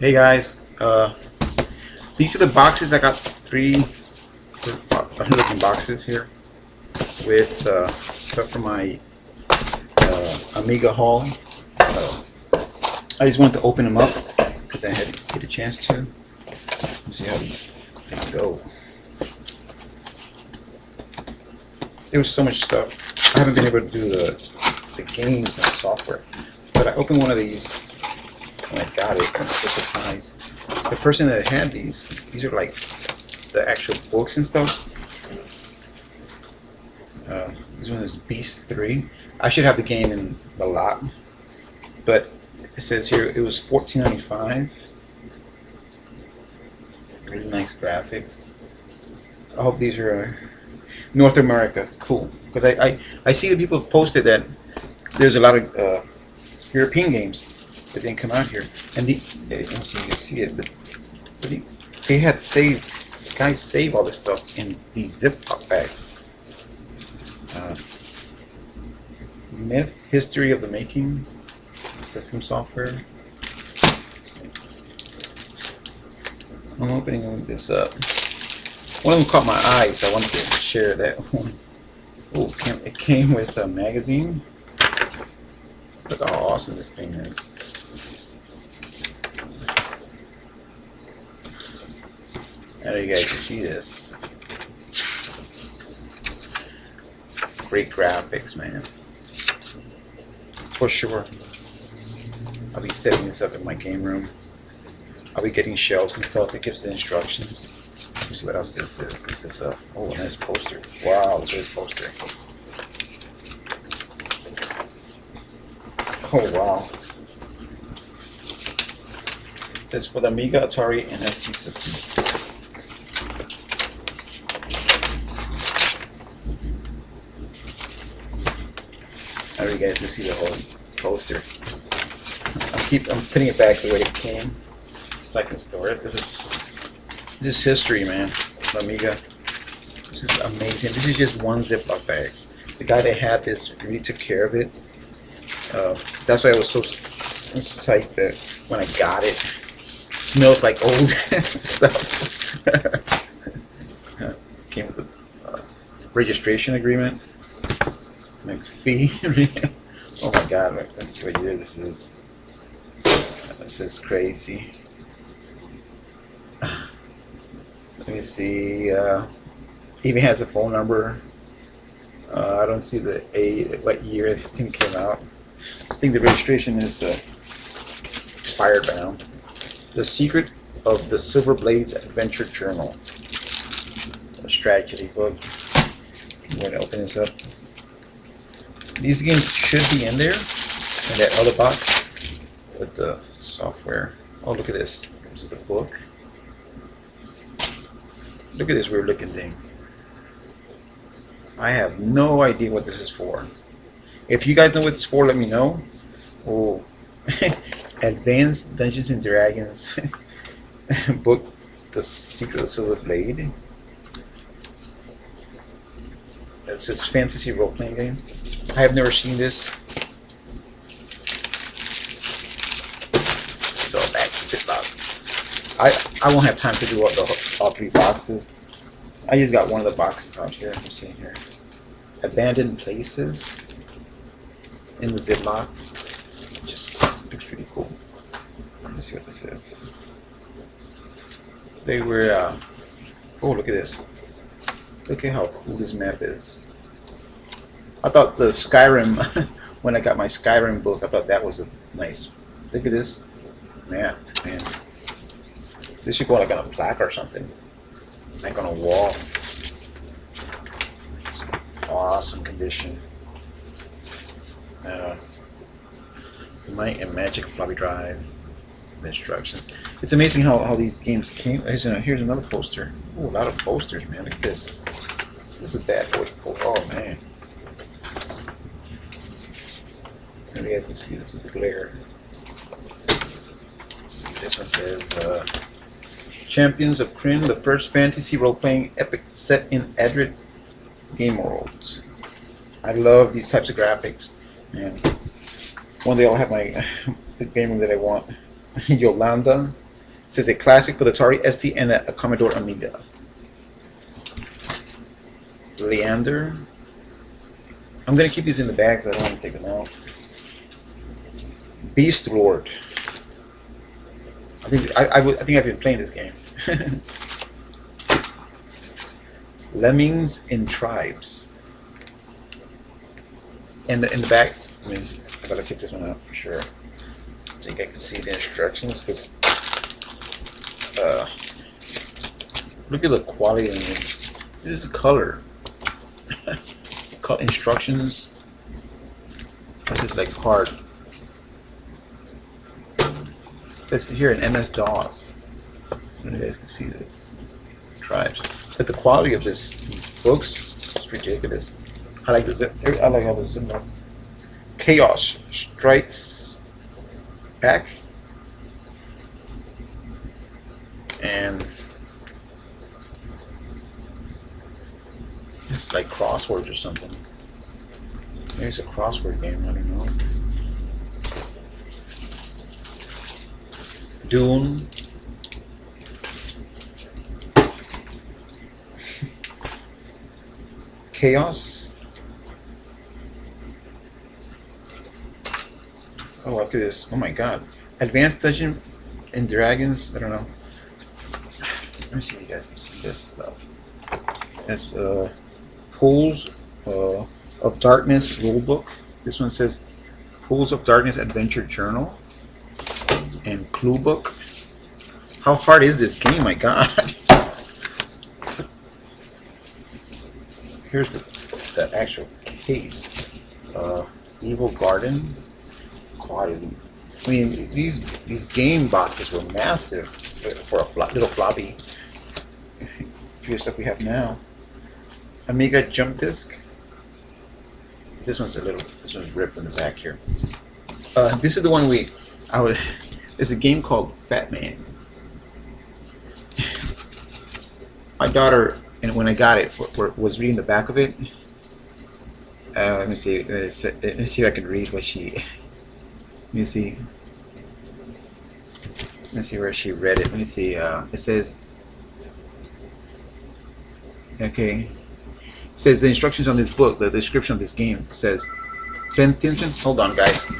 Hey guys, these are the boxes. I got three looking boxes here with stuff from my Amiga Haul. I just wanted to open them up because I had to get a chance to. Let me see how these go. There was so much stuff. I haven't been able to do the games and the software, but I opened one of these when I got it. I'm so surprised. The person that had these are like the actual books and stuff. This one is Beast 3. I should have the game in the lot, but it says here it was $14.95. Really nice graphics. I hope these are North America. Cool, because I see that people have posted that there's a lot of European games that didn't come out here, and let me see if you can see it, but they had saved, guys save all this stuff in these Ziploc bags. Myth, History of the Making, system software. I'm opening this up. One of them caught my eye, so I wanted to share that one. Oh, it came with a magazine. Look how awesome this thing is. Now you guys can see this. Great graphics, man. For sure. I'll be setting this up in my game room. I'll be getting shelves and stuff. It gives the instructions. Let's see what else this is. This is a nice poster. Wow, look at this poster. Oh wow. It says for the Amiga, Atari, and ST systems. Now you guys can see the whole poster. I'm putting it back the way it came so I can store it. This is history, man. Amiga. This is amazing. This is just one Ziploc bag. The guy that had this really took care of it. That's why I was so psyched that when I got it, it smells like old stuff. Came with a registration agreement. McPhee. Oh my God! Let's see what year this is. This is crazy. Let me see. Even has a phone number. I don't see what year the thing came out. I think the registration is expired by now. The Secret of the Silver Blades Adventure Journal. A strategy book. I'm going to open this up. These games should be in there, in that other box, with the software. Oh, look at this. Here's the book. Look at this weird looking thing. I have no idea what this is for. If you guys know what it's for, let me know. Oh, Advanced Dungeons and Dragons book, The Secret of the Silver Blade. It's a fantasy role-playing game. I have never seen this. So back to Ziploc. I won't have time to do all three boxes. I just got one of the boxes out here. Let's see here. Abandoned Places in the Ziploc. Just looks really cool. Let me see what this is. They were. Oh, look at this. Look at how cool this map is. I thought the Skyrim, when I got my Skyrim book, I thought that was a nice. Look at this map, man. This should go like on a plaque or something, like on a wall. It's awesome condition. Magic floppy drive. The instructions. It's amazing how these games came. Here's another poster. Oh, a lot of posters, man. Look at this. This is bad boy. Oh man. Maybe you guys can see this with the glare. This one says Champions of Krynn, the first fantasy role-playing epic set in Adrid game worlds. I love these types of graphics, man. One day I'll have the game room that I want. Yolanda, says a classic for the Atari ST and a Commodore Amiga. Leander. I'm gonna keep these in the bag because I don't want to take them out. Beast Lord. I think I've been playing this game. Lemmings in Tribes. In the back, I gotta pick this one up for sure, so you guys can see the instructions. Because look at the quality of it. This is color. Instructions. This is like hard. It says here in MS-DOS. I don't know if you guys can see this. Tribes. But the quality of these books is ridiculous. I like the zip. I like how the zip. Chaos Strikes Back. And it's like crosswords or something. Maybe it's a crossword game, I don't know. Dune. Chaos. Oh, look at this. Oh my god. Advanced Dungeons and Dragons. I don't know. Let me see if you guys can see this stuff. It's Pools of Darkness rulebook. This one says Pools of Darkness Adventure Journal and Clue Book. How hard is this game? My god. Here's the actual case. Evil Garden. Quality. I mean, these game boxes were massive for a little floppy. Here's stuff we have now. Amiga jump disc. This one's ripped from the back here. This is the one there's a game called Fat Man. My daughter, and when I got it, was reading the back of it. Let me see. Let me see if I can read what she. Let me see. Let me see where she read it. Let me see. It says. Okay. It says the instructions on this book. The description of this game says. Hold on, guys.